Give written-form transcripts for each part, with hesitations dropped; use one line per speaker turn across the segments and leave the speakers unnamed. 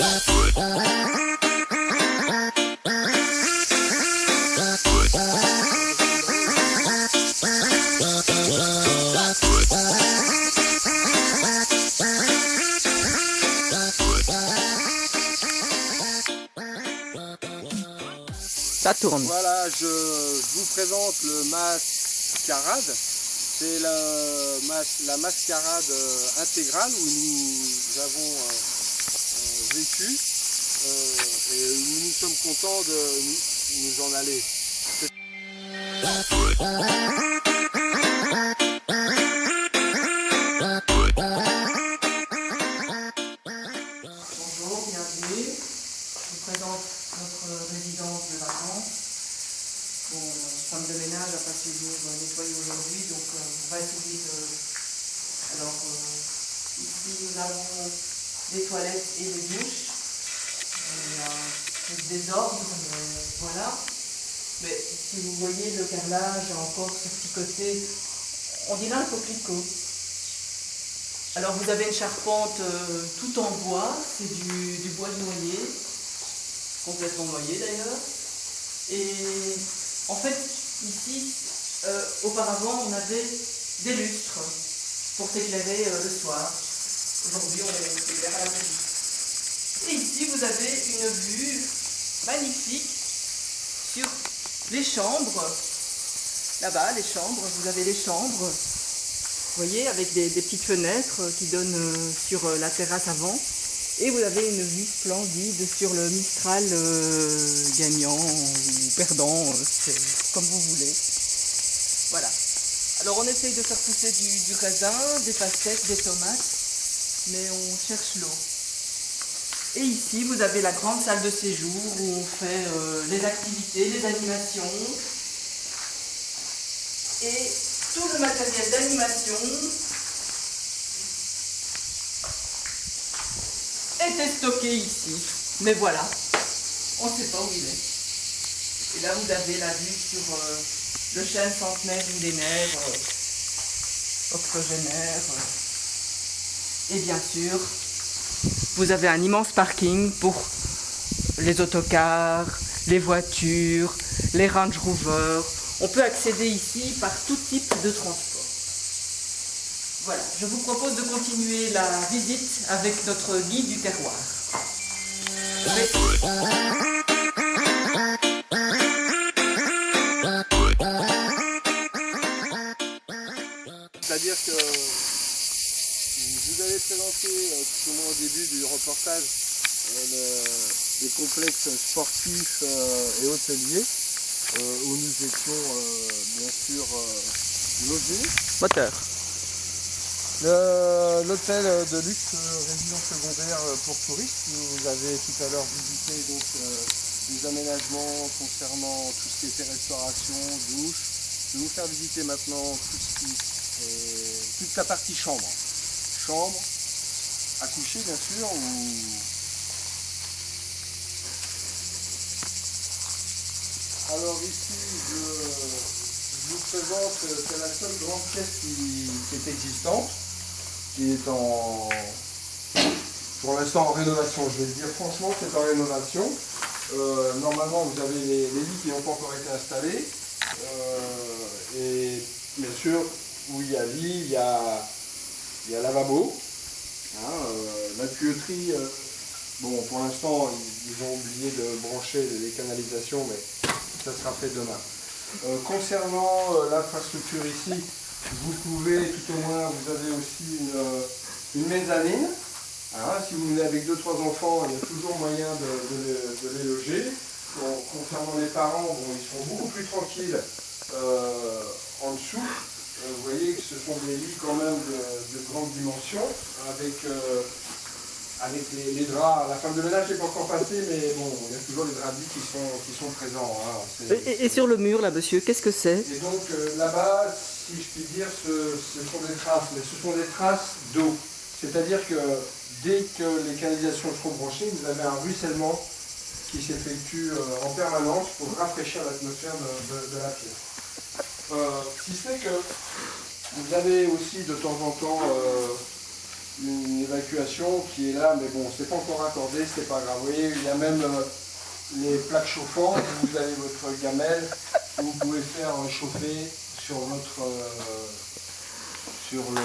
Ça tourne.
Voilà, je vous présente le mascarade. C'est la mascarade intégrale où nous avons vécu et où nous sommes contents de nous en aller.
Bonjour, bienvenue. Je vous présente notre résidence de vacances. Bon, femme de ménage n'a pas su venir nettoyer aujourd'hui, donc on va essayer de... Alors, ici nous avons des toilettes et des douches. Il y a un peu de désordre, mais voilà. Mais si vous voyez le carrelage encore ce petit côté, on dirait un coquelicot. Alors vous avez une charpente tout en bois, c'est du bois de noyer, complètement noyé d'ailleurs. Et en fait, ici, auparavant, on avait des lustres pour s'éclairer le soir. Aujourd'hui, on s'éclaire à la bougie. Et ici, vous avez une vue magnifique sur les chambres. Là-bas, les chambres, vous avez les chambres. Vous voyez, avec des petites fenêtres qui donnent sur la terrasse avant. Et vous avez une vue splendide sur le Mistral gagnant ou perdant, c'est comme vous voulez. Voilà. Alors on essaye de faire pousser du raisin, des pastèques, des tomates, mais on cherche l'eau. Et ici, vous avez la grande salle de séjour où on fait les activités, les animations. Et tout le matériel d'animation était stocké ici. Mais voilà, on ne sait pas où il est. Et là, vous avez la vue sur le chêne centenaire millénaire, octogénaire. Et bien sûr, vous avez un immense parking pour les autocars, les voitures, les Range Rover. On peut accéder ici par tout type de transport. Voilà, je vous propose de continuer la visite avec notre guide du terroir.
C'est-à-dire que vous avez présenté tout au moins au début du reportage les complexes sportifs et hôteliers où nous étions bien sûr logés.
Moteur.
L'hôtel de luxe résidence secondaire pour touristes, vous avez tout à l'heure visité donc, les aménagements concernant tout ce qui était restauration, douche. Je vais vous faire visiter maintenant toute la partie chambre. Chambre, à coucher bien sûr, Alors ici, je vous présente, c'est la seule grande pièce qui est existante, qui est pour l'instant en rénovation. Je vais le dire franchement, c'est en rénovation. Normalement, vous avez les lits qui n'ont pas encore été installés. Et bien sûr, où il y a lit, il y a lavabo. Hein, la tuyauterie, bon, pour l'instant, ils ont oublié de brancher les canalisations, mais ça sera fait demain. Concernant l'infrastructure ici, vous pouvez, tout au moins, vous avez aussi une mezzanine. Hein, si vous venez avec 2-3 enfants, il y a toujours moyen de les loger. Bon, concernant les parents, bon, ils sont beaucoup plus tranquilles en dessous. Vous voyez que ce sont des lits quand même de grande dimension, avec les draps. La femme de ménage n'est pas encore passée, mais bon, il y a toujours les draps de lit qui sont présents. Hein.
Et sur le mur là, monsieur, qu'est-ce que c'est?
Et donc là-bas, si je puis dire, ce sont des traces, mais ce sont des traces d'eau. C'est-à-dire que dès que les canalisations seront branchées, vous avez un ruissellement qui s'effectue en permanence pour rafraîchir l'atmosphère de la pièce. Si ce n'est que vous avez aussi de temps en temps une évacuation qui est là, mais bon, c'est pas encore accordé, c'est pas grave. Vous voyez, il y a même les plaques chauffantes, vous avez votre gamelle, vous pouvez faire chauffer sur votre... sur le...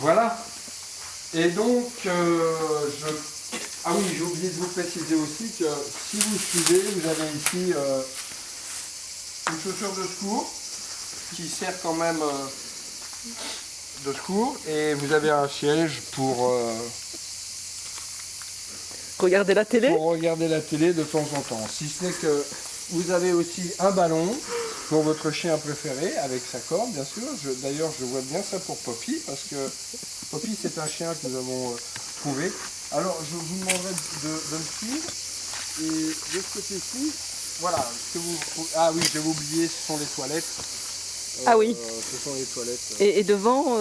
Voilà. Et donc, ah oui, j'ai oublié de vous préciser aussi que si vous suivez, vous avez ici une chaussure de secours qui sert quand même de secours, et vous avez un siège pour
Regardez la télé.
regarder la télé de temps en temps. Si ce n'est que vous avez aussi un ballon pour votre chien préféré, avec sa corde bien sûr. D'ailleurs je vois bien ça pour Poppy, parce que Poppy c'est un chien que nous avons trouvé. Alors je vous demanderai de me suivre. Et de ce côté-ci, voilà, ah oui, j'avais oublié, ce sont les toilettes.
Ah oui.
Ce sont les toilettes.
Et devant,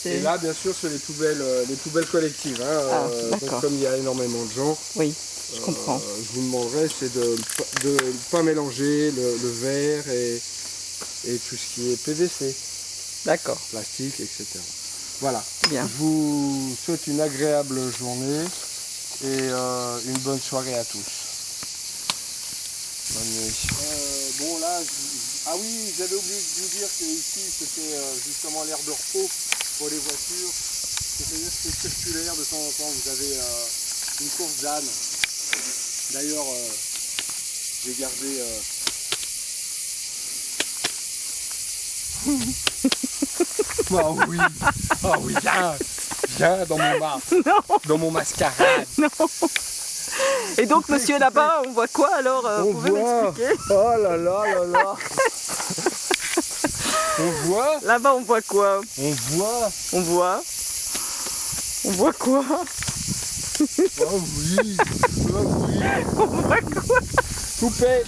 Et là, bien sûr, c'est les poubelles collectives. Hein.
Ah,
Donc, comme il y a énormément de gens,
oui, je comprends.
je vous demanderai de ne pas mélanger le verre et tout ce qui est PVC,
D'accord,
plastique, etc. Voilà.
bien.
Je vous souhaite une agréable journée et une bonne soirée à tous. Bonne nuit. Bon là, ah oui, j'avais oublié de vous dire que ici c'était justement l'aire de repos pour les voitures. C'est-à-dire que c'est circulaire, de temps en temps vous avez une course d'âne. D'ailleurs, j'ai gardé... Oh oui, oh oui, viens dans mon mascarade.
Non. Et donc, monsieur, là-bas, on voit quoi alors
On
Vous pouvez
voit,
m'expliquer?
oh là là là là. On voit,
Là-bas, on voit quoi?
on voit,
On voit. On voit quoi?
oh oui, oh oui,
On voit quoi?
coupé.